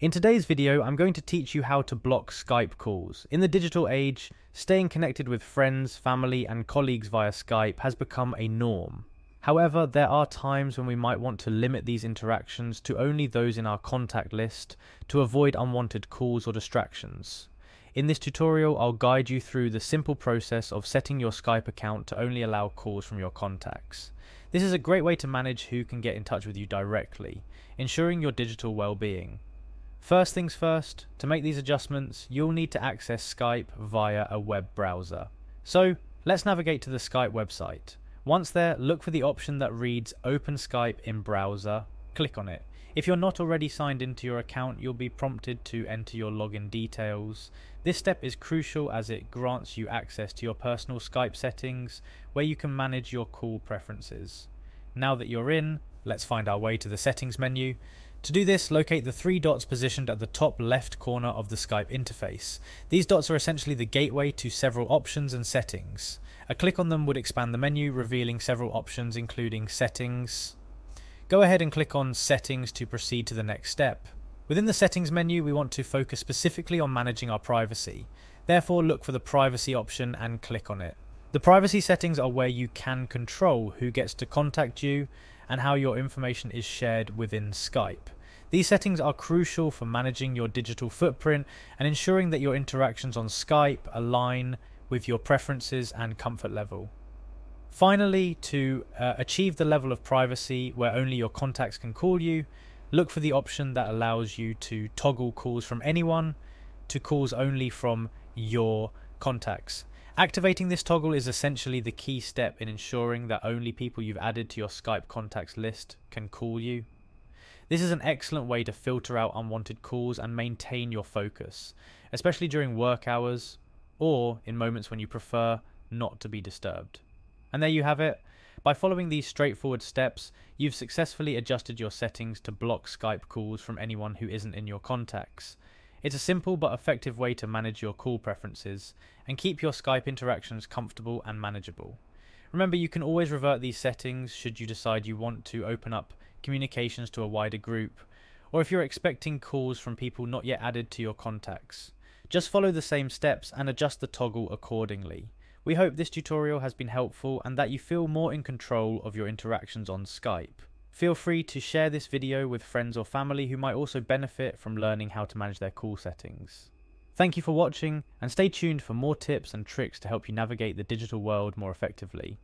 In today's video, I'm going to teach you how to block Skype calls. In the digital age, staying connected with friends, family, and colleagues via Skype has become a norm. However, there are times when we might want to limit these interactions to only those in our contact list to avoid unwanted calls or distractions. In this tutorial, I'll guide you through the simple process of setting your Skype account to only allow calls from your contacts. This is a great way to manage who can get in touch with you directly, ensuring your digital well-being. First things first, to make these adjustments, you'll need to access Skype via a web browser. So, let's navigate to the Skype website. Once there, look for the option that reads Open Skype in Browser. Click on it. If you're not already signed into your account, you'll be prompted to enter your login details. This step is crucial as it grants you access to your personal Skype settings, where you can manage your call preferences. Now that you're in, let's find our way to the settings menu. To do this, locate the three dots positioned at the top left corner of the Skype interface. These dots are essentially the gateway to several options and settings. A click on them would expand the menu, revealing several options including Settings. Go ahead and click on Settings to proceed to the next step. Within the Settings menu, we want to focus specifically on managing our privacy. Therefore, look for the Privacy option and click on it. The privacy settings are where you can control who gets to contact you and how your information is shared within Skype. These settings are crucial for managing your digital footprint and ensuring that your interactions on Skype align with your preferences and comfort level. Finally, to achieve the level of privacy where only your contacts can call you, look for the option that allows you to toggle calls from anyone to calls only from your contacts. Activating this toggle is essentially the key step in ensuring that only people you've added to your Skype contacts list can call you. This is an excellent way to filter out unwanted calls and maintain your focus, especially during work hours or in moments when you prefer not to be disturbed. And there you have it. By following these straightforward steps, you've successfully adjusted your settings to block Skype calls from anyone who isn't in your contacts. It's a simple but effective way to manage your call preferences and keep your Skype interactions comfortable and manageable. Remember, you can always revert these settings should you decide you want to open up communications to a wider group, or if you're expecting calls from people not yet added to your contacts. Just follow the same steps and adjust the toggle accordingly. We hope this tutorial has been helpful and that you feel more in control of your interactions on Skype. Feel free to share this video with friends or family who might also benefit from learning how to manage their call settings. Thank you for watching, and stay tuned for more tips and tricks to help you navigate the digital world more effectively.